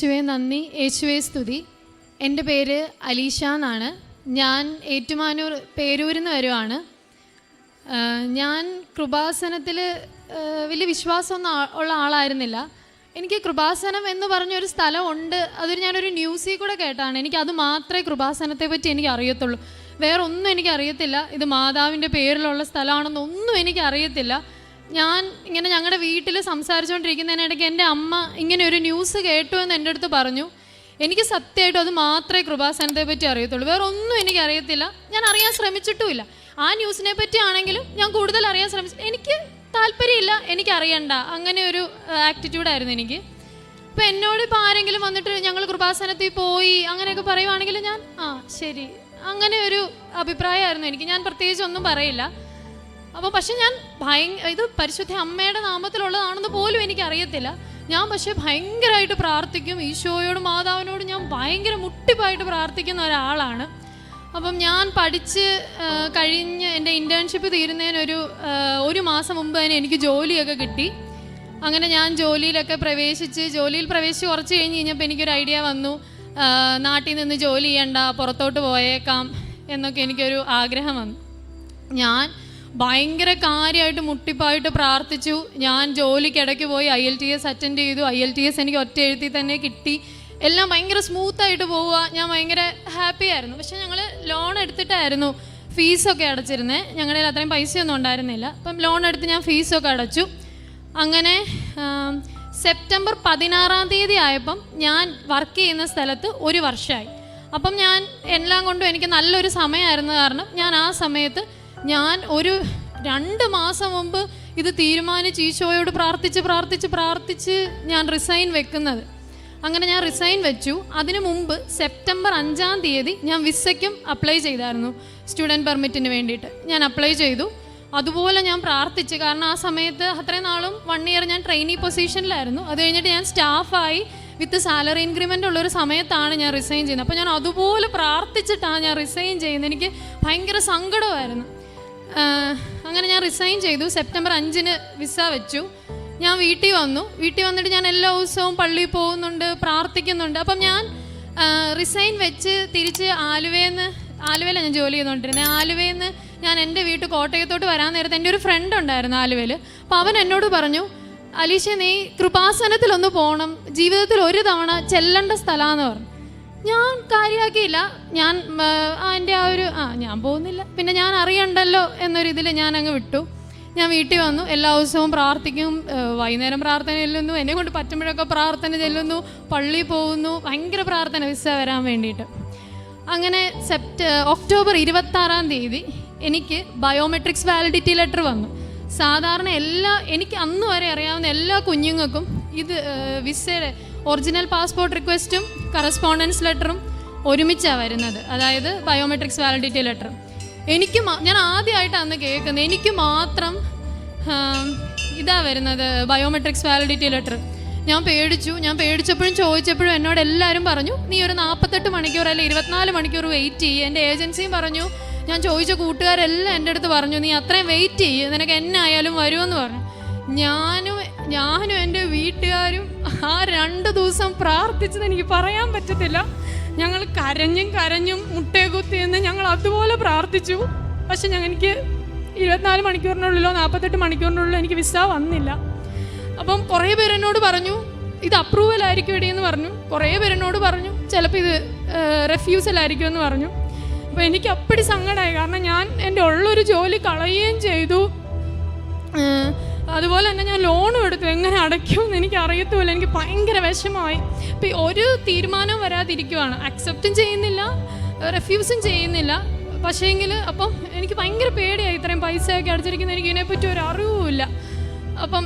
യേശുവെ നന്ദി, യേശുവെ സ്തുതി. എൻ്റെ പേര് അലീഷ എന്നാണ്. ഞാൻ ഏറ്റുമാനൂർ പേരൂരിൽ നിന്ന് വരുവാണ്. ഞാൻ കൃപാസനത്തിൽ വലിയ വിശ്വാസമൊന്നും ഉള്ള ആളായിരുന്നില്ല. എനിക്ക് കൃപാസനം എന്ന് പറഞ്ഞൊരു സ്ഥലം ഉണ്ട്, ഞാനൊരു ന്യൂസിൽ കൂടെ കേട്ടാണ്. എനിക്കത് മാത്രമേ കൃപാസനത്തെ പറ്റി എനിക്ക് അറിയത്തുള്ളൂ. വേറെ ഒന്നും എനിക്കറിയത്തില്ല. ഇത് മാതാവിൻ്റെ പേരിലുള്ള സ്ഥലമാണെന്നൊന്നും എനിക്കറിയത്തില്ല. ഞാൻ ഇങ്ങനെ ഞങ്ങളുടെ വീട്ടിൽ സംസാരിച്ചുകൊണ്ടിരിക്കുന്നതിനിടയ്ക്ക് എൻ്റെ അമ്മ ഇങ്ങനെ ഒരു ന്യൂസ് കേട്ടു എന്ന് എൻ്റെ അടുത്ത് പറഞ്ഞു. എനിക്ക് സത്യമായിട്ടും അത് മാത്രമേ കൃപാസനത്തെ പറ്റി അറിയത്തുള്ളൂ. വേറെ ഒന്നും എനിക്കറിയത്തില്ല. ഞാൻ അറിയാൻ ശ്രമിച്ചിട്ടുമില്ല. ആ ന്യൂസിനെ പറ്റി ആണെങ്കിലും ഞാൻ കൂടുതൽ അറിയാൻ എനിക്ക് താല്പര്യമില്ല, എനിക്കറിയണ്ട, അങ്ങനെ ഒരു ആറ്റിറ്റ്യൂഡായിരുന്നു എനിക്ക്. ഇപ്പോൾ എന്നോട് ഇപ്പോൾ ആരെങ്കിലും വന്നിട്ട് ഞങ്ങൾ കൃപാസനത്തിൽ പോയി അങ്ങനെയൊക്കെ പറയുവാണെങ്കിൽ ഞാൻ ശരി, അങ്ങനെ ഒരു അഭിപ്രായമായിരുന്നു എനിക്ക്. ഞാൻ പ്രത്യേകിച്ച് ഒന്നും പറയില്ല. അപ്പോൾ പക്ഷെ ഞാൻ ഇത് പരിശുദ്ധ അമ്മയുടെ നാമത്തിലുള്ളതാണെന്ന് പോലും എനിക്കറിയത്തില്ല. ഞാൻ പക്ഷേ ഭയങ്കരമായിട്ട് പ്രാർത്ഥിക്കും. ഈശോയോടും മാതാവിനോടും ഞാൻ ഭയങ്കര മുട്ടിപ്പായിട്ട് പ്രാർത്ഥിക്കുന്ന ഒരാളാണ്. അപ്പം ഞാൻ പഠിച്ച് കഴിഞ്ഞ് എൻ്റെ ഇൻറ്റേൺഷിപ്പ് തീരുന്നതിനൊരു ഒരു മാസം മുമ്പ് തന്നെ എനിക്ക് ജോലിയൊക്കെ കിട്ടി. അങ്ങനെ ഞാൻ ജോലിയിൽ പ്രവേശിച്ച് കുറച്ച് കഴിഞ്ഞപ്പോൾ എനിക്കൊരു ഐഡിയ വന്നു, നാട്ടിൽ നിന്ന് ജോലി ചെയ്യണ്ട, പുറത്തോട്ട് പോയേക്കാം എന്നൊക്കെ എനിക്കൊരു ആഗ്രഹം വന്നു. ഞാൻ ഭയങ്കര കാര്യമായിട്ട് മുട്ടിപ്പായിട്ട് പ്രാർത്ഥിച്ചു. ഞാൻ ജോലിക്കിടയ്ക്ക് പോയി IELTS അറ്റൻഡ് ചെയ്തു. IELTS എനിക്ക് ഒറ്റ എഴുത്തി തന്നെ കിട്ടി. എല്ലാം ഭയങ്കര സ്മൂത്തായിട്ട് പോവുക. ഞാൻ ഭയങ്കര ഹാപ്പി ആയിരുന്നു. പക്ഷേ ഞങ്ങൾ ലോൺ എടുത്തിട്ടായിരുന്നു ഫീസൊക്കെ അടച്ചിരുന്നത്. ഞങ്ങളുടെ അത്രയും പൈസയൊന്നും ഉണ്ടായിരുന്നില്ല. അപ്പം ലോൺ എടുത്ത് ഞാൻ ഫീസൊക്കെ അടച്ചു. അങ്ങനെ സെപ്റ്റംബർ 16 ആയപ്പം ഞാൻ വർക്ക് ചെയ്യുന്ന സ്ഥലത്ത് 1 വർഷമായി. അപ്പം ഞാൻ എല്ലാം കൊണ്ടും എനിക്ക് നല്ലൊരു സമയമായിരുന്നു. കാരണം ഞാൻ ആ സമയത്ത് ഒരു 2 മാസം മുമ്പ് ഇത് തീരുമാനിച്ച് ഈശോയോട് പ്രാർത്ഥിച്ച് ഞാൻ റിസൈൻ വെക്കുന്നത്. അങ്ങനെ ഞാൻ റിസൈൻ വെച്ചു. അതിനു മുമ്പ് സെപ്റ്റംബർ 5 ഞാൻ വിസയ്ക്കും അപ്ലൈ ചെയ്തായിരുന്നു. സ്റ്റുഡൻറ്റ് പെർമിറ്റിന് വേണ്ടിയിട്ട് ഞാൻ അപ്ലൈ ചെയ്തു. അതുപോലെ ഞാൻ പ്രാർത്ഥിച്ചു. കാരണം ആ സമയത്ത് അത്രയും നാളും 1 ഇയർ ഞാൻ ട്രെയിനി പൊസിഷനിലായിരുന്നു. അത് കഴിഞ്ഞിട്ട് ഞാൻ സ്റ്റാഫായി വിത്ത് സാലറി ഇൻക്രിമെൻ്റ് ഉള്ളൊരു സമയത്താണ് ഞാൻ റിസൈൻ ചെയ്യുന്നത്. അപ്പോൾ ഞാൻ അതുപോലെ പ്രാർത്ഥിച്ചിട്ടാണ് ഞാൻ റിസൈൻ ചെയ്യുന്നത്. എനിക്ക് ഭയങ്കര സങ്കടമായിരുന്നു. അങ്ങനെ ഞാൻ റിസൈൻ ചെയ്തു. സെപ്റ്റംബർ 5 വിസ വെച്ചു. ഞാൻ വീട്ടിൽ വന്നിട്ട് ഞാൻ എല്ലാ ദിവസവും പള്ളിയിൽ പോകുന്നുണ്ട്, പ്രാർത്ഥിക്കുന്നുണ്ട്. അപ്പം ഞാൻ റിസൈൻ വെച്ച് തിരിച്ച് ആലുവയിലാണ് ഞാൻ ജോലി ചെയ്തുകൊണ്ടിരുന്നത്. ആലുവയിൽ നിന്ന് ഞാൻ എൻ്റെ വീട്ടിൽ കോട്ടയത്തോട്ട് വരാൻ നേരത്തെ എൻ്റെ ഒരു ഫ്രണ്ട് ഉണ്ടായിരുന്നു ആലുവയിൽ. അപ്പോൾ അവൻ എന്നോട് പറഞ്ഞു, അലീഷ നീ കൃപാസനത്തിലൊന്ന് പോകണം, ജീവിതത്തിൽ ഒരു തവണ ചെല്ലേണ്ട സ്ഥലമാണെന്ന് പറഞ്ഞു. ഞാൻ കാര്യമാക്കിയില്ല. ഞാൻ എൻ്റെ ഞാൻ പോകുന്നില്ല, പിന്നെ ഞാൻ അറിയണ്ടല്ലോ എന്നൊരിതിൽ ഞാൻ അങ്ങ് വിട്ടു. ഞാൻ വീട്ടിൽ വന്നു. എല്ലാ ദിവസവും പ്രാർത്ഥിക്കും. വൈകുന്നേരം പ്രാർത്ഥന ചെല്ലുന്നു, എന്നെ കൊണ്ട് പറ്റുമ്പോഴൊക്കെ പ്രാർത്ഥന ചെല്ലുന്നു, പള്ളിയിൽ പോകുന്നു, ഭയങ്കര പ്രാർത്ഥന വിസ വരാൻ വേണ്ടിയിട്ട്. അങ്ങനെ ഒക്ടോബർ 26 എനിക്ക് ബയോമെട്രിക്സ് വാലിഡിറ്റി ലെറ്റർ വന്നു. സാധാരണ എനിക്ക് അന്ന് വരെ അറിയാവുന്ന എല്ലാ കുഞ്ഞുങ്ങൾക്കും ഇത് വിസയുടെ ഒറിജിനൽ പാസ്പോർട്ട് റിക്വസ്റ്റും കറസ്പോണ്ടൻസ് ലെറ്ററും ഒരുമിച്ചാണ് വരുന്നത്. അതായത് ബയോമെട്രിക്സ് വാലിഡിറ്റി ലെറ്റർ. ഞാൻ ആദ്യമായിട്ട് അന്ന് കേൾക്കുന്നത്, എനിക്ക് മാത്രം ഇതാ വരുന്നത് ബയോമെട്രിക്സ് വാലിഡിറ്റി ലെറ്റർ. ഞാൻ പേടിച്ചപ്പോഴും ചോദിച്ചപ്പോഴും എന്നോട് എല്ലാവരും പറഞ്ഞു, നീ ഒരു 48 മണിക്കൂർ അല്ലെ 24 മണിക്കൂർ വെയിറ്റ് ചെയ്യ്. എൻ്റെ ഏജൻസിയും പറഞ്ഞു, ഞാൻ ചോദിച്ച കൂട്ടുകാരെല്ലാം എൻ്റെ അടുത്ത് പറഞ്ഞു, നീ അത്രയും വെയിറ്റ് ചെയ്യ്, നിനക്ക് എന്നായാലും വരുമെന്ന് പറഞ്ഞു. ഞാനും എൻ്റെ വീട്ടുകാരും ആ 2 ദിവസം പ്രാർത്ഥിച്ചത് എനിക്ക് പറയാൻ പറ്റത്തില്ല. ഞങ്ങൾ കരഞ്ഞും മുട്ടയെ കുത്തിയെന്ന് ഞങ്ങൾ അതുപോലെ പ്രാർത്ഥിച്ചു. പക്ഷെ എനിക്ക് 24 മണിക്കൂറിനുള്ളിലോ 48 മണിക്കൂറിനുള്ളിലോ എനിക്ക് വിസ വന്നില്ല. അപ്പം കുറേ പേര് എന്നോട് പറഞ്ഞു ഇത് അപ്രൂവൽ ആയിരിക്കും ഇടിയെന്ന് പറഞ്ഞു. കുറേ പേര് എന്നോട് പറഞ്ഞു ചിലപ്പോൾ ഇത് റെഫ്യൂസൽ ആയിരിക്കും എന്ന് പറഞ്ഞു. അപ്പോൾ എനിക്ക് അപ്പടി സങ്കടമായി. കാരണം ഞാൻ എൻ്റെ ഉള്ളൊരു ജോലി കളയുകയും ചെയ്തു. അതുപോലെ തന്നെ ഞാൻ ലോണും എടുത്തു. എങ്ങനെ അടയ്ക്കുമെന്ന് എനിക്ക് അറിയത്തുമില്ല. എനിക്ക് ഭയങ്കര വിഷമമായി. ഇപ്പം ഒരു തീരുമാനവും വരാതിരിക്കുവാണ്. അക്സെപ്റ്റും ചെയ്യുന്നില്ല, റെഫ്യൂസും ചെയ്യുന്നില്ല. പക്ഷേങ്കിൽ അപ്പം എനിക്ക് ഭയങ്കര പേടിയായി. ഇത്രയും പൈസയൊക്കെ അടച്ചിരിക്കുന്ന എനിക്ക് ഇതിനെപ്പറ്റി ഒരു അറിവുമില്ല. അപ്പം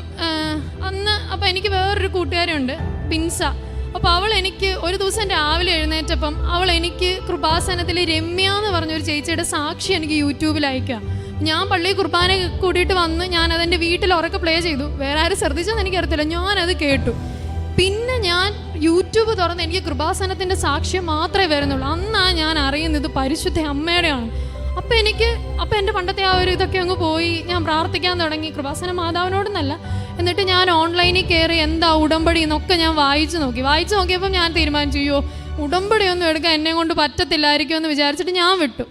എനിക്ക് വേറൊരു കൂട്ടുകാരുണ്ട്, ബിൻസ. അപ്പോൾ അവൾ എനിക്ക് ഒരു ദിവസം രാവിലെ എഴുന്നേറ്റപ്പം അവൾ എനിക്ക് കൃപാസനത്തിൽ രമ്യ എന്ന് പറഞ്ഞൊരു ചേച്ചിയുടെ സാക്ഷി എനിക്ക് യൂട്യൂബിൽ അയക്കുക. ഞാൻ പള്ളിയിൽ കുർബാന കൂടിയിട്ട് വന്ന് ഞാനതെൻ്റെ വീട്ടിൽ ഉറക്കെ പ്ലേ ചെയ്തു. വേറെ ആരും ശ്രദ്ധിച്ചെന്ന് എനിക്കറിയത്തില്ല, ഞാനത് കേട്ടു. പിന്നെ ഞാൻ യൂട്യൂബ് തുറന്ന് എനിക്ക് കൃപാസനത്തിൻ്റെ സാക്ഷ്യം മാത്രമേ വരുന്നുള്ളൂ. അന്നാണ് ഞാൻ അറിയുന്നത് പരിശുദ്ധ അമ്മയുടെയാണ്. അപ്പം എൻ്റെ പണ്ടത്തെ ആ ഒരു ഇതൊക്കെ അങ്ങ് പോയി. ഞാൻ പ്രാർത്ഥിക്കാൻ തുടങ്ങി, കൃപാസന മാതാവിനോടൊന്നല്ല. എന്നിട്ട് ഞാൻ ഓൺലൈനിൽ കയറി എന്താ ഉടമ്പടി എന്നൊക്കെ ഞാൻ വായിച്ചു നോക്കിയപ്പോൾ ഞാൻ തീരുമാനിച്ചു, അയ്യോ ഉടമ്പടിയൊന്നും എടുക്കാൻ എന്നെ കൊണ്ട് പറ്റത്തില്ലായിരിക്കും എന്ന് വിചാരിച്ചിട്ട് ഞാൻ വിട്ടു.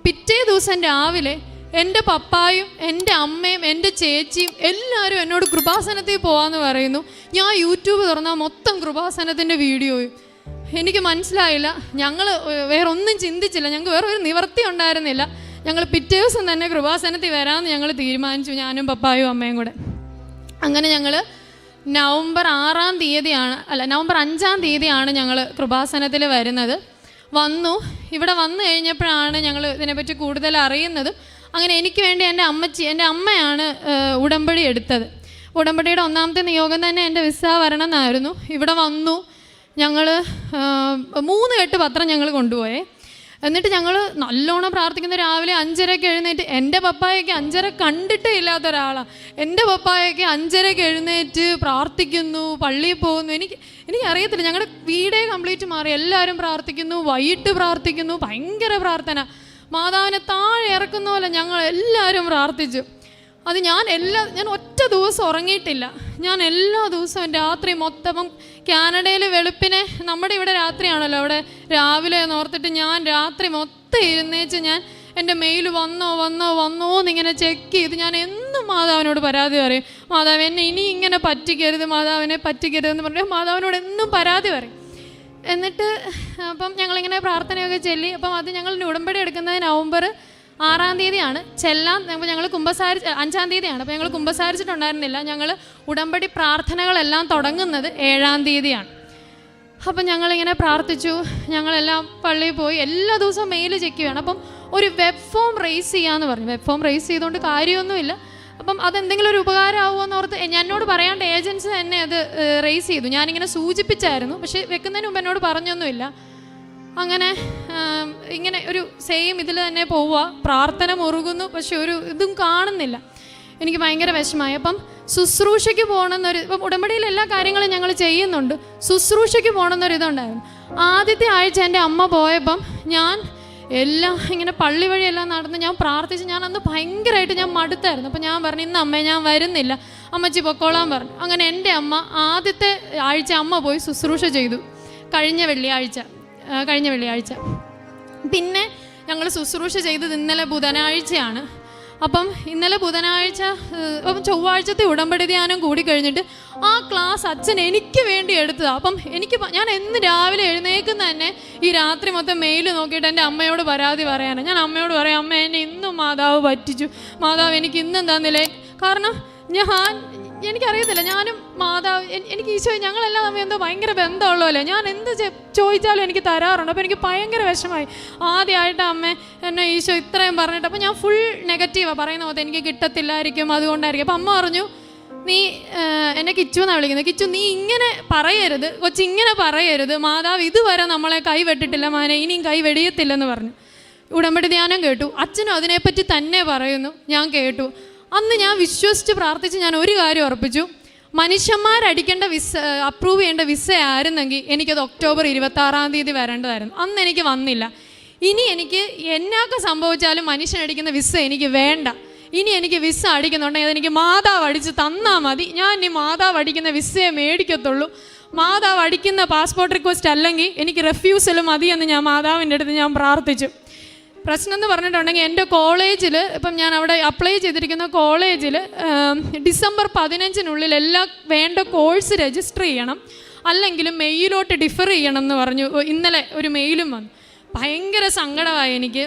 പിറ്റേ ദിവസം രാവിലെ എൻ്റെ പപ്പായും എൻ്റെ അമ്മയും എൻ്റെ ചേച്ചിയും എല്ലാവരും എന്നോട് കൃപാസനത്തിൽ പോകാമെന്ന് പറയുന്നു. ഞാൻ യൂട്യൂബ് തുറന്നാൽ മൊത്തം കൃപാസനത്തിൻ്റെ വീഡിയോയും. എനിക്ക് മനസ്സിലായില്ല. ഞങ്ങൾ വേറെ ഒന്നും ചിന്തിച്ചില്ല, ഞങ്ങൾക്ക് വേറെ ഒരു നിവൃത്തി ഉണ്ടായിരുന്നില്ല. ഞങ്ങൾ പിറ്റേ ദിവസം തന്നെ കൃപാസനത്തിൽ വരാമെന്ന് ഞങ്ങൾ തീരുമാനിച്ചു, ഞാനും പപ്പായും അമ്മയും കൂടെ. അങ്ങനെ ഞങ്ങൾ നവംബർ 5 തീയതിയാണ് ഞങ്ങൾ കൃപാസനത്തിൽ വരുന്നത്. ഇവിടെ വന്നു കഴിഞ്ഞപ്പോഴാണ് ഞങ്ങൾ ഇതിനെപ്പറ്റി കൂടുതൽ അറിയുന്നത്. അങ്ങനെ എനിക്ക് വേണ്ടി എൻ്റെ അമ്മയാണ് ഉടമ്പടി എടുത്തത്. ഉടമ്പടിയുടെ 1ാമത്തെ നിയോഗം തന്നെ എൻ്റെ വിസ വരണം എന്നായിരുന്നു. ഇവിടെ വന്നു ഞങ്ങൾ 3 കെട്ട് പത്രം ഞങ്ങൾ കൊണ്ടുപോയേ. എന്നിട്ട് ഞങ്ങൾ നല്ലോണം പ്രാർത്ഥിക്കുന്ന, രാവിലെ 5:30 എഴുന്നേറ്റ്. എൻ്റെ പപ്പായൊക്കെ 5:30 കണ്ടിട്ടേ ഇല്ലാത്ത ഒരാളാണ്. എൻ്റെ പപ്പായൊക്കെ 5:30 എഴുന്നേറ്റ് പ്രാർത്ഥിക്കുന്നു, പള്ളിയിൽ പോകുന്നു. എനിക്കറിയത്തില്ല, ഞങ്ങളുടെ വീടേ കംപ്ലീറ്റ് മാറി. എല്ലാവരും പ്രാർത്ഥിക്കുന്നു, വൈകിട്ട് പ്രാർത്ഥിക്കുന്നു, ഭയങ്കര പ്രാർത്ഥന. മാതാവിനെ താഴെ ഇറക്കുന്ന പോലെ ഞങ്ങൾ എല്ലാവരും പ്രാർത്ഥിച്ചു. അത് ഞാൻ ഒറ്റ ദിവസം ഉറങ്ങിയിട്ടില്ല. ഞാൻ എല്ലാ ദിവസവും രാത്രി മൊത്തം, കാനഡയിൽ വെളുപ്പിനെ, നമ്മുടെ ഇവിടെ രാത്രിയാണല്ലോ, അവിടെ രാവിലെ ഓർത്തിട്ട് ഞാൻ രാത്രി മൊത്തം ഇരുന്നേച്ച് ഞാൻ എൻ്റെ മെയിൽ വന്നോ എന്നിങ്ങനെ ചെക്ക് ചെയ്ത് ഞാൻ എന്നും മാതാവിനോട് പരാതി പറയും. മാതാവ് എന്നെ ഇനി ഇങ്ങനെ മാതാവിനെ പറ്റിക്കരുതെന്ന് പറഞ്ഞാൽ മാതാവിനോട് എന്നും പരാതി പറയും. എന്നിട്ട് അപ്പം ഞങ്ങളിങ്ങനെ പ്രാർത്ഥനയൊക്കെ ചൊല്ലി. അപ്പം അത് ഞങ്ങൾ ഉടമ്പടി എടുക്കുന്നത് നവംബർ 6 തീയതിയാണ്. അപ്പോൾ ഞങ്ങൾ 5 തീയതിയാണ്. അപ്പോൾ ഞങ്ങൾ കുമ്പസാരിച്ചിട്ടുണ്ടായിരുന്നില്ല. ഞങ്ങൾ ഉടമ്പടി പ്രാർത്ഥനകളെല്ലാം തുടങ്ങുന്നത് 7 തീയതിയാണ്. അപ്പം ഞങ്ങളിങ്ങനെ പ്രാർത്ഥിച്ചു. ഞങ്ങളെല്ലാം പള്ളിയിൽ പോയി. എല്ലാ ദിവസവും മെയിൽ ചെക്ക് ചെയ്യണം. അപ്പം ഒരു വെബ് ഫോം റേസ് ചെയ്യാമെന്ന് പറഞ്ഞു. വെബ് ഫോം റേസ് ചെയ്തുകൊണ്ട് കാര്യമൊന്നുമില്ല. അപ്പം അതെന്തെങ്കിലും ഒരു ഉപകാരമാവുമോ എന്നോർത്ത് എന്നോട് പറയാണ്ട് ഏജൻസി തന്നെ അത് റേസ് ചെയ്തു. ഞാനിങ്ങനെ സൂചിപ്പിച്ചായിരുന്നു, പക്ഷേ വെക്കുന്നതിന് മുമ്പ് എന്നോട് പറഞ്ഞൊന്നുമില്ല. അങ്ങനെ ഇങ്ങനെ ഒരു സെയിം ഇതിൽ തന്നെ പോവുക, പ്രാർത്ഥന മുറുകുന്നു, പക്ഷെ ഒരു ഇതും കാണുന്നില്ല. എനിക്ക് ഭയങ്കര വിഷമമായി. അപ്പം ശുശ്രൂഷയ്ക്ക് പോകണമെന്നൊരു, ഇപ്പം ഉടമ്പടിയിൽ എല്ലാ കാര്യങ്ങളും ഞങ്ങൾ ചെയ്യുന്നുണ്ട്, ശുശ്രൂഷയ്ക്ക് പോകണമെന്നൊരിതുണ്ടായിരുന്നു. ആദ്യത്തെ ആഴ്ച എൻ്റെ അമ്മ പോയപ്പം ഞാൻ എല്ലാം ഇങ്ങനെ പള്ളി വഴിയെല്ലാം നടന്ന് ഞാൻ പ്രാർത്ഥിച്ച്. ഞാൻ അന്ന് ഭയങ്കരമായിട്ട് ഞാൻ മടുത്തായിരുന്നു. അപ്പം ഞാൻ പറഞ്ഞു, ഇന്ന് അമ്മേ ഞാൻ വരുന്നില്ല, അമ്മച്ചി പൊക്കോളാൻ പറഞ്ഞു. അങ്ങനെ എൻ്റെ അമ്മ ആദ്യത്തെ ആഴ്ച അമ്മ പോയി ശുശ്രൂഷ ചെയ്തു. കഴിഞ്ഞ വെള്ളിയാഴ്ച. പിന്നെ ഞങ്ങൾ ശുശ്രൂഷ ചെയ്തത് ഇന്നലെ ബുധനാഴ്ചയാണ്. അപ്പം ഇന്നലെ ബുധനാഴ്ച, അപ്പം ചൊവ്വാഴ്ചത്തെ ഉടമ്പടി ധ്യാനം കൂടി കഴിഞ്ഞിട്ട് ആ ക്ലാസ് അച്ഛൻ എനിക്ക് വേണ്ടി എടുത്തതാണ്. അപ്പം ഞാൻ എന്ന് രാവിലെ എഴുന്നേക്കുന്ന തന്നെ ഈ രാത്രി മൊത്തം മെയിൽ നോക്കിയിട്ട് എൻ്റെ അമ്മയോട് പരാതി പറയാനാണ്. ഞാൻ അമ്മയോട് പറയാം, അമ്മ എന്നെ ഇന്നും മാതാവ് പറ്റിച്ചു, മാതാവ് എനിക്ക് ഇന്നും തന്നില്ലേ. കാരണം എനിക്കറിയത്തില്ല, ഞാനും മാതാവ്, എനിക്ക് ഈശോ, ഞങ്ങളെല്ലാം തമ്മിൽ എന്തോ ഭയങ്കര ബന്ധമുള്ളതല്ലേ. ഞാൻ എന്ത് ചോദിച്ചാലും എനിക്ക് തരാറുണ്ട്. അപ്പോൾ എനിക്ക് ഭയങ്കര വിഷമമായി. ആദ്യമായിട്ട് അമ്മ എന്നെ ഈശോ ഇത്രയും പറഞ്ഞിട്ട്. അപ്പോൾ ഞാൻ ഫുൾ നെഗറ്റീവാണ് പറയുന്ന പോലെ, എനിക്ക് കിട്ടത്തില്ലായിരിക്കും, അതുകൊണ്ടായിരിക്കും. അപ്പം അമ്മ പറഞ്ഞു, നീ എന്നെ കിച്ചു എന്നാണ് വിളിക്കുന്നത്, കിച്ചു നീ ഇങ്ങനെ പറയരുത്, കൊച്ചിങ്ങനെ പറയരുത്, മാതാവ് ഇതുവരെ നമ്മളെ കൈവെട്ടിട്ടില്ല മാനെ, ഇനിയും കൈ വെടിയത്തില്ലെന്ന് പറഞ്ഞു. ഉടമ്പടി ധ്യാനം കേട്ടു. അച്ഛനും അതിനെപ്പറ്റി തന്നെ പറയുന്നു, ഞാൻ കേട്ടു. അന്ന് ഞാൻ വിശ്വസിച്ച് പ്രാർത്ഥിച്ച് ഞാൻ ഒരു കാര്യം ഉറപ്പിച്ചു, മനുഷ്യന്മാരടിക്കേണ്ട അപ്രൂവ് ചെയ്യേണ്ട വിസ ആയിരുന്നെങ്കിൽ എനിക്കത് ഒക്ടോബർ 26 തീയതി വരേണ്ടതായിരുന്നു. അന്ന് എനിക്ക് വന്നില്ല. ഇനി എനിക്ക് എന്നൊക്കെ സംഭവിച്ചാലും മനുഷ്യനടിക്കുന്ന വിസ എനിക്ക് വേണ്ട. ഇനി എനിക്ക് വിസ അടിക്കുന്നുണ്ടെങ്കിൽ അതെനിക്ക് മാതാവ് അടിച്ച് തന്നാൽ മതി. ഞാൻ ഇനി മാതാവ് അടിക്കുന്ന വിസയെ മേടിക്കത്തുള്ളൂ. മാതാവ് അടിക്കുന്ന പാസ്പോർട്ട് റിക്വസ്റ്റ് അല്ലെങ്കിൽ എനിക്ക് റെഫ്യൂസൽ മതിയെന്ന് ഞാൻ മാതാവിൻ്റെ അടുത്ത് ഞാൻ പ്രാർത്ഥിച്ചു. പ്രശ്നം എന്ന് പറഞ്ഞിട്ടുണ്ടെങ്കിൽ എൻ്റെ കോളേജിൽ, ഇപ്പം ഞാൻ അവിടെ അപ്ലൈ ചെയ്തിരിക്കുന്ന കോളേജിൽ ഡിസംബർ 15 എല്ലാ വേണ്ട കോഴ്സ് രജിസ്റ്റർ ചെയ്യണം, അല്ലെങ്കിൽ മെയിലോട്ട് ഡിഫർ ചെയ്യണം എന്ന് പറഞ്ഞു. ഇന്നലെ ഒരു മെയിലും വന്നു. ഭയങ്കര സങ്കടമായി എനിക്ക്.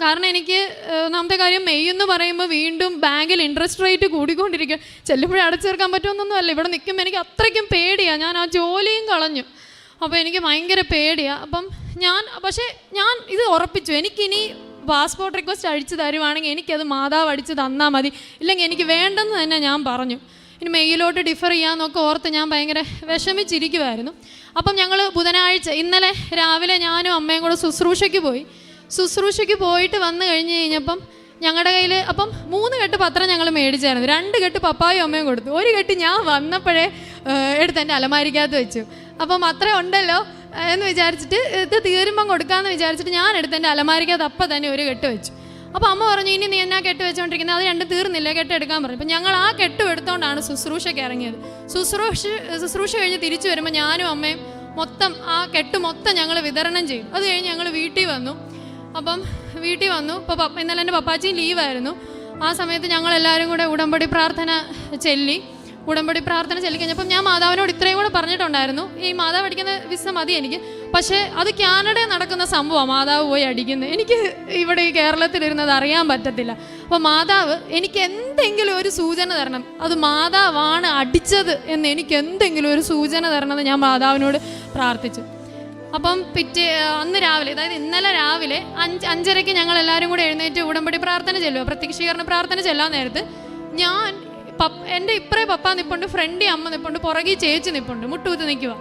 കാരണം എനിക്ക് ഒന്നാമത്തെ കാര്യം, മെയ് എന്ന് പറയുമ്പോൾ വീണ്ടും ബാങ്കിൽ ഇൻട്രസ്റ്റ് റേറ്റ് കൂടിക്കൊണ്ടിരിക്കുക. ചെല്ലുമ്പോഴേ അടച്ചു തീർക്കാൻ പറ്റുമെന്നൊന്നും അല്ല. ഇവിടെ നിൽക്കുമ്പോൾ എനിക്ക് അത്രയ്ക്കും പേടിയാണ്. ഞാൻ ആ ജോലിയും കളഞ്ഞു. അപ്പോൾ എനിക്ക് ഭയങ്കര പേടിയാണ്. അപ്പം ഞാൻ ഇത് ഉറപ്പിച്ചു, എനിക്കിനി പാസ്പോർട്ട് റിക്വസ്റ്റ് അടിച്ച് തരുവാണെങ്കിൽ എനിക്കത് മാതാവ് അടിച്ച് തന്നാൽ മതി, ഇല്ലെങ്കിൽ എനിക്ക് വേണ്ടെന്ന് തന്നെ ഞാൻ പറഞ്ഞു. ഇനി മെയിലോട്ട് ഡിഫർ ചെയ്യാമെന്നൊക്കെ ഓർത്ത് ഞാൻ ഭയങ്കര വിഷമിച്ചിരിക്കുമായിരുന്നു. അപ്പം ഞങ്ങൾ ബുധനാഴ്ച ഇന്നലെ രാവിലെ ഞാനും അമ്മയും കൂടെ ശുശ്രൂഷയ്ക്ക് പോയിട്ട് വന്നു കഴിഞ്ഞപ്പം ഞങ്ങളുടെ കയ്യിൽ അപ്പം 3 കെട്ട് പത്രം ഞങ്ങൾ മേടിച്ചായിരുന്നു. 2 കെട്ട് പപ്പായും അമ്മയും കൊടുത്തു. 1 കെട്ട് ഞാൻ വന്നപ്പോഴേ എടുത്ത് എൻ്റെ അലമാരിക്കകത്ത് വെച്ചു. അപ്പം അത്ര ഉണ്ടല്ലോ, എന്ന് വിചാരിച്ചിട്ട് ഇത് തീരുമ്പം കൊടുക്കാമെന്ന് വിചാരിച്ചിട്ട് ഞാൻ എടുത്ത് എൻ്റെ അലമാരിക്കകത്ത് അപ്പം തന്നെ ഒരു കെട്ട് വെച്ചു. അപ്പോൾ അമ്മ പറഞ്ഞു, ഇനി നീ എന്നാ കെട്ട് വെച്ചുകൊണ്ടിരിക്കുന്നത്, അത് രണ്ടും തീർന്നില്ല, കെട്ട് എടുക്കാൻ പറഞ്ഞു. അപ്പം ഞങ്ങൾ ആ കെട്ടും എടുത്തുകൊണ്ടാണ് ശുശ്രൂഷയ്ക്ക് ഇറങ്ങിയത്. ശുശ്രൂഷ കഴിഞ്ഞ് തിരിച്ചു വരുമ്പോൾ ഞാനും അമ്മയും മൊത്തം ആ കെട്ട് മൊത്തം ഞങ്ങൾ വിതരണം ചെയ്തു. അത് കഴിഞ്ഞ് ഞങ്ങൾ വീട്ടിൽ വന്നു. ഇപ്പോൾ ഇന്നലെ എൻ്റെ പപ്പാച്ചിയും ലീവായിരുന്നു. ആ സമയത്ത് ഞങ്ങളെല്ലാവരും കൂടെ ഉടമ്പടി പ്രാർത്ഥന ചൊല്ലിക്കഴിഞ്ഞപ്പം ഞാൻ മാതാവിനോട് ഇത്രയും കൂടെ പറഞ്ഞിട്ടുണ്ടായിരുന്നു, ഈ മാതാവ് അടിക്കുന്ന വിസ മതി എനിക്ക്, പക്ഷേ അത് കാനഡയിൽ നടക്കുന്ന സംഭവമാണ് മാതാവ് പോയി അടിക്കുന്നത്. എനിക്ക് ഇവിടെ ഈ കേരളത്തിലിരുന്നത് അറിയാൻ പറ്റത്തില്ല. അപ്പോൾ മാതാവ് എനിക്ക് എന്തെങ്കിലും ഒരു സൂചന തരണം, അത് മാതാവാണ് അടിച്ചത് എന്ന് എനിക്ക് എന്തെങ്കിലും ഒരു സൂചന തരണമെന്ന് ഞാൻ മാതാവിനോട് പ്രാർത്ഥിച്ചു. അപ്പം അന്ന് രാവിലെ, അതായത് ഇന്നലെ രാവിലെ 5:30 ഞങ്ങൾ എല്ലാവരും കൂടെ എഴുന്നേറ്റ് ഉടമ്പടി പ്രാർത്ഥന ചെല്ലുക, പ്രത്യക്ഷീകരണ പ്രാർത്ഥന ചെല്ലാൻ നേരത്ത് എൻ്റെ ഇപ്പറേ പപ്പ നിൽപ്പുണ്ട്, ഫ്രണ്ടി അമ്മ നിൽപ്പുണ്ട്, പുറകെ ചേച്ചി നിൽപ്പുണ്ട്, മുട്ടുകുത്തി നിൽക്കുക.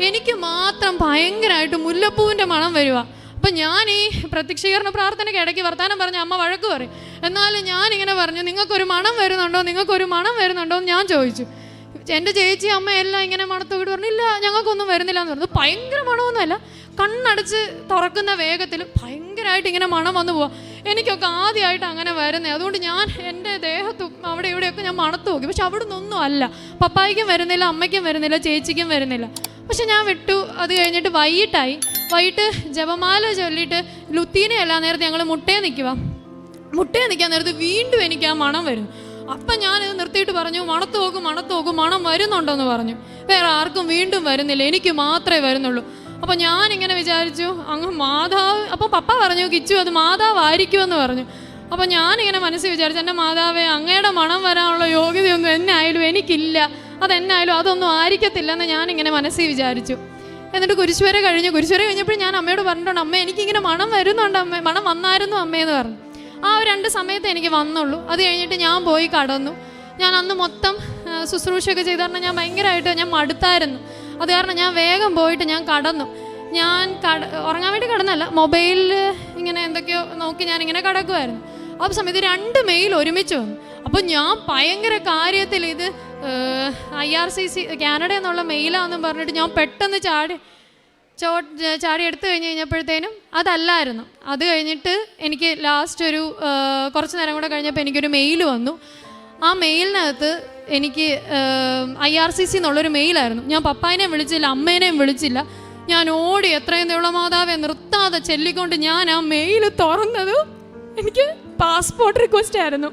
എനിക്ക് മാത്രം ഭയങ്കരമായിട്ട് മുല്ലപ്പൂവിൻ്റെ മണം വരിക. അപ്പം ഞാൻ ഈ പ്രത്യക്ഷീകരണ പ്രാർത്ഥനയ്ക്ക് ഇടയ്ക്ക് വർത്താനം പറഞ്ഞ അമ്മ വഴക്ക് പറയും. എന്നാലും ഞാനിങ്ങനെ പറഞ്ഞു, നിങ്ങൾക്കൊരു മണം വരുന്നുണ്ടോ എന്ന് ഞാൻ ചോദിച്ചു. എൻ്റെ ചേച്ചി അമ്മ എല്ലാം ഇങ്ങനെ മണത്തോട് പറഞ്ഞു, ഇല്ല ഞങ്ങൾക്കൊന്നും വരുന്നില്ല എന്ന് പറഞ്ഞു. ഭയങ്കര മണമൊന്നുമല്ല, കണ്ണടച്ച് തുറക്കുന്ന വേഗത്തിൽ ഭയങ്കരമായിട്ട് ഇങ്ങനെ മണം വന്നു പോവാം. എനിക്കൊക്കെ ആദ്യമായിട്ട് അങ്ങനെ വരുന്നത്. അതുകൊണ്ട് ഞാൻ എൻ്റെ ദേഹത്തും അവിടെ ഇവിടെയൊക്കെ ഞാൻ മണത്ത് നോക്കി, പക്ഷെ അവിടെ നിന്നൊന്നും അല്ല. പപ്പായ്ക്കും വരുന്നില്ല, അമ്മയ്ക്കും വരുന്നില്ല, ചേച്ചിക്കും വരുന്നില്ല. പക്ഷെ ഞാൻ വിട്ടു. അത് കഴിഞ്ഞിട്ട് വൈകിട്ട് ജപമാല ചൊല്ലിയിട്ട് ലുത്തീനയല്ല നേരത്തെ ഞങ്ങൾ മുട്ടയെ നിൽക്കാൻ നേരത്ത് വീണ്ടും എനിക്ക് ആ മണം വരും. അപ്പം ഞാനിത് നിർത്തിയിട്ട് പറഞ്ഞു, മണത്ത് നോക്കും, മണം വരുന്നുണ്ടോയെന്ന് പറഞ്ഞു. വേറെ ആർക്കും വീണ്ടും വരുന്നില്ല, എനിക്ക് മാത്രമേ വരുന്നുള്ളൂ. അപ്പം ഞാനിങ്ങനെ വിചാരിച്ചു, അങ്ങ് മാതാവ്. അപ്പം പപ്പ പറഞ്ഞു, കിച്ചു അത് മാതാവായിരിക്കുമെന്ന് പറഞ്ഞു. അപ്പം ഞാനിങ്ങനെ മനസ്സിൽ വിചാരിച്ചു, എൻ്റെ മാതാവേ, അങ്ങയുടെ മണം വരാനുള്ള യോഗ്യതയൊന്നും എന്നായാലും എനിക്കില്ല, അതെന്നായാലും അതൊന്നും ആയിരിക്കത്തില്ലെന്ന് ഞാനിങ്ങനെ മനസ്സിൽ വിചാരിച്ചു. എന്നിട്ട് കുരിശുവരെ കഴിഞ്ഞപ്പോൾ ഞാൻ അമ്മയോട് പറഞ്ഞിട്ടുണ്ട്, അമ്മ എനിക്കിങ്ങനെ മണം വരുന്നുണ്ട് അമ്മേ, മണം വന്നായിരുന്നു അമ്മയെന്ന് പറഞ്ഞു. ആ 2 സമയത്ത് എനിക്ക് വന്നുള്ളൂ. അത് കഴിഞ്ഞിട്ട് ഞാൻ പോയി കടന്നു. ഞാൻ അന്ന് മൊത്തം ശുശ്രൂഷയൊക്കെ ചെയ്ത് കാരണം ഞാൻ ഭയങ്കരമായിട്ട് മടുത്തായിരുന്നു. അത് കാരണം ഞാൻ വേഗം പോയിട്ട് ഞാൻ കടന്നു. ഉറങ്ങാൻ വേണ്ടി കിടന്നല്ല, മൊബൈലിൽ ഇങ്ങനെ എന്തൊക്കെയോ നോക്കി ഞാനിങ്ങനെ കിടക്കുമായിരുന്നു. ആ സമയത്ത് 2 മെയിൽ ഒരുമിച്ച് വന്നു. അപ്പോൾ ഞാൻ ഭയങ്കര കാര്യത്തിൽ ഇത് IRCC കാനഡ എന്നുള്ള മെയിലാണെന്നും പറഞ്ഞിട്ട് ഞാൻ പെട്ടെന്ന് ചാടി എടുത്തു കഴിഞ്ഞപ്പോഴത്തേനും അതല്ലായിരുന്നു. അത് കഴിഞ്ഞിട്ട് എനിക്ക് ലാസ്റ്റ് ഒരു കുറച്ച് നേരം കൂടെ കഴിഞ്ഞപ്പോൾ എനിക്കൊരു മെയിൽ വന്നു. ആ മെയിലിനകത്ത് എനിക്ക് IRCC എന്നുള്ളൊരു മെയിലായിരുന്നു. ഞാൻ പപ്പായനെയും വിളിച്ചില്ല, അമ്മേനെയും വിളിച്ചില്ല. ഞാൻ ഓടി എത്രയും ദൈവമാതാവെ നിർത്താതെ ചൊല്ലിക്കൊണ്ട് ഞാൻ ആ മെയിൽ തുറന്നത് എനിക്ക് പാസ്പോർട്ട് റിക്വസ്റ്റ് ആയിരുന്നു.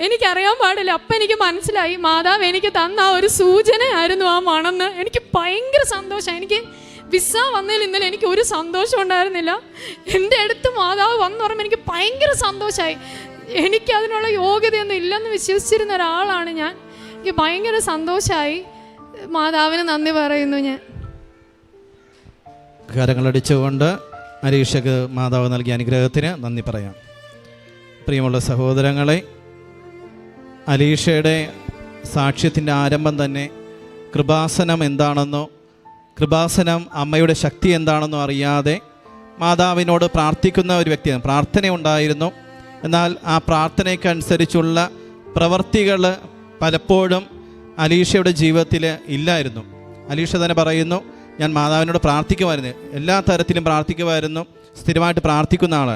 എനിക്കറിയാൻ പാടില്ല. അപ്പം എനിക്ക് മനസ്സിലായി മാതാവ് എനിക്ക് തന്ന ആ ഒരു സൂചനയായിരുന്നു ആ മണമെന്ന്. എനിക്ക് ഭയങ്കര സന്തോഷം. എനിക്ക് വിസ വന്നതിൽ ഇന്നലെ എനിക്ക് ഒരു സന്തോഷം ഉണ്ടായിരുന്നില്ല. എൻ്റെ അടുത്ത് മാതാവ് വന്നു പറയുമ്പോൾ എനിക്ക് ഭയങ്കര സന്തോഷമായി. എനിക്കതിനുള്ള യോഗ്യതയൊന്നും ഇല്ലെന്ന് വിശ്വസിച്ചിരുന്ന ഒരാളാണ് ഞാൻ. എനിക്ക് ഭയങ്കര സന്തോഷമായി. മാതാവിന് നന്ദി പറയുന്നു. ഞാൻ കരങ്ങളടിച്ചുകൊണ്ട് അരീക്ഷക്ക് മാതാവ് നൽകിയ അനുഗ്രഹത്തിന് നന്ദി പറയാം. പ്രിയമുള്ള സഹോദരങ്ങളെ, അലീഷയുടെ സാക്ഷ്യത്തിൻ്റെ ആരംഭം തന്നെ കൃപാസനം എന്താണെന്നോ കൃപാസനം അമ്മയുടെ ശക്തി എന്താണെന്നോ അറിയാതെ മാതാവിനോട് പ്രാർത്ഥിക്കുന്ന ഒരു വ്യക്തിയാണ്. പ്രാർത്ഥന ഉണ്ടായിരുന്നു, എന്നാൽ ആ പ്രാർത്ഥനയ്ക്കനുസരിച്ചുള്ള പ്രവർത്തികൾ പലപ്പോഴും അലീഷയുടെ ജീവിതത്തിൽ ഇല്ലായിരുന്നു. അലീഷ തന്നെ പറയുന്നു, ഞാൻ മാതാവിനോട് പ്രാർത്ഥിക്കുമായിരുന്നു, എല്ലാ തരത്തിലും പ്രാർത്ഥിക്കുമായിരുന്നു, സ്ഥിരമായിട്ട് പ്രാർത്ഥിക്കുന്ന ആൾ.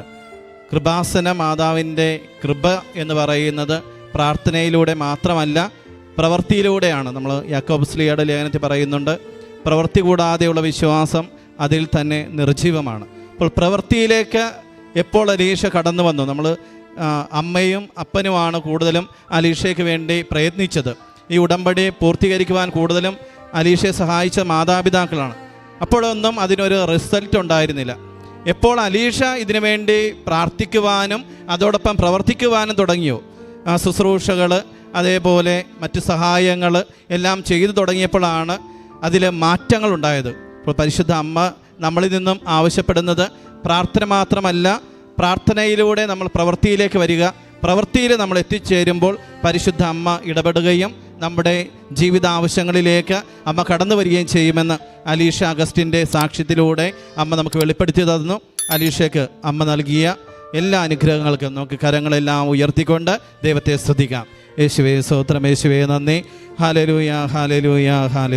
കൃപാസന മാതാവിൻ്റെ കൃപ എന്ന് പറയുന്നത് പ്രാർത്ഥനയിലൂടെ മാത്രമല്ല, പ്രവൃത്തിയിലൂടെയാണ്. നമ്മൾ യാക്കോബ് ശ്ലീഹയുടെ ലേഖനത്തിൽ പറയുന്നുണ്ട്, പ്രവൃത്തി കൂടാതെയുള്ള വിശ്വാസം അതിൽ തന്നെ നിർജീവമാണ്. അപ്പോൾ പ്രവൃത്തിയിലേക്ക് എപ്പോൾ അലീഷ കടന്നു വന്നു? നമ്മൾ അമ്മയും അപ്പനുമാണ് കൂടുതലും അലീഷയ്ക്ക് വേണ്ടി പ്രയത്നിച്ചത്. ഈ ഉടമ്പടി പൂർത്തീകരിക്കുവാൻ കൂടുതലും അലീഷയെ സഹായിച്ച മാതാപിതാക്കളാണ്. അപ്പോഴൊന്നും അതിനൊരു റിസൾട്ട് ഉണ്ടായിരുന്നില്ല. എപ്പോൾ അലീഷ ഇതിനു വേണ്ടി പ്രാർത്ഥിക്കുവാനും അതോടൊപ്പം പ്രവർത്തിക്കുവാനും തുടങ്ങിയോ, ശുശ്രൂഷകൾ അതേപോലെ മറ്റ് സഹായങ്ങൾ എല്ലാം ചെയ്തു തുടങ്ങിയപ്പോഴാണ് അതിൽ മാറ്റങ്ങളുണ്ടായത്. അപ്പോൾ പരിശുദ്ധ അമ്മ നമ്മളിൽ നിന്നും ആവശ്യപ്പെടുന്നത് പ്രാർത്ഥന മാത്രമല്ല, പ്രാർത്ഥനയിലൂടെ നമ്മൾ പ്രവൃത്തിയിലേക്ക് വരിക. പ്രവൃത്തിയിൽ നമ്മൾ എത്തിച്ചേരുമ്പോൾ പരിശുദ്ധ അമ്മ ഇടപെടുകയും നമ്മുടെ ജീവിതാവശ്യങ്ങളിലേക്ക് അമ്മ കടന്നു വരികയും ചെയ്യുമെന്ന് അലീഷ അഗസ്റ്റിൻ്റെ സാക്ഷ്യത്തിലൂടെ അമ്മ നമുക്ക് വെളിപ്പെടുത്തി തന്നു. അലീഷയ്ക്ക് അമ്മ നൽകിയ എല്ലാ അനുഗ്രഹങ്ങൾക്കും നമുക്ക് കരങ്ങളെല്ലാം ഉയർത്തിക്കൊണ്ട് ദൈവത്തെ സ്തുതിക്കാം. യേശുവേ സ്തോത്രം, യേശുവേ നന്ദി. Hallelujah, hallelujah, hallelujah.